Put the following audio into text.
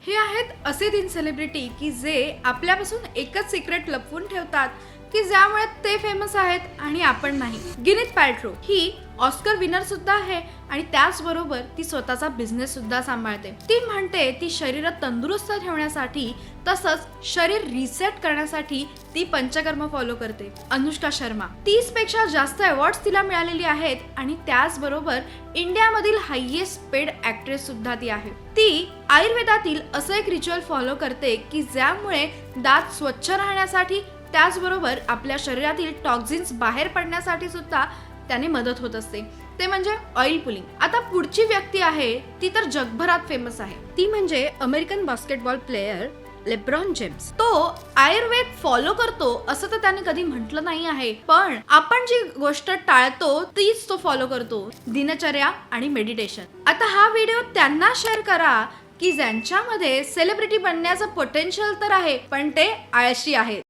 हे आहेत असे 3 सेलिब्रिटी की जे आपल्यापासून एकच सिक्रेट लपवून ठेवतात की ज्यामुळे ते फेमस आहेत आणि आपण नाही. गिनीथ पॅल्ट्रो ही ऑस्कर विनर सुद्धा आहे आणि त्याचबरोबर ती स्वतःचा बिझनेस सुद्धा सांभाळते. ती म्हणते ती शरीर तंदुरुस्त ठेवण्यासाठी तसंच शरीर रिसेट करण्यासाठी ती पंचकर्म फॉलो करते. अनुष्का शर्मा 30 पेक्षा जास्त अवॉर्ड्स तिला मिळालेली आहेत आणि त्याचबरोबर इंडियामधील हायेस्ट पेड ऍक्ट्रेस सुद्धा ती आहे. ती आयुर्वेदातील असं एक रिच्युअल फॉलो करते की ज्यामुळे दात स्वच्छ राहण्यासाठी त्याचबरोबर आपल्या शरीरातील टॉक्झिन्स बाहेर पडण्यासाठी सुद्धा त्याने मदत होत असते. ते म्हणजे ऑइल पुलिंग. आता पुढची व्यक्ती आहे ती तर जगभरात फेमस आहे. ती म्हणजे American basketball player LeBron James. तो आयुर्वेद फॉलो करतो असं तर त्याने कधी म्हटलं नाही आहे, पण आपण जी गोष्ट टाळतो तीच तो फॉलो करतो, दिनचर्या आणि मेडिटेशन. आता हा व्हिडिओ त्यांना शेअर करा की ज्यांच्यामध्ये सेलिब्रिटी बनण्याचं पोटेन्शियल तर आहे पण ते आळशी आहेत.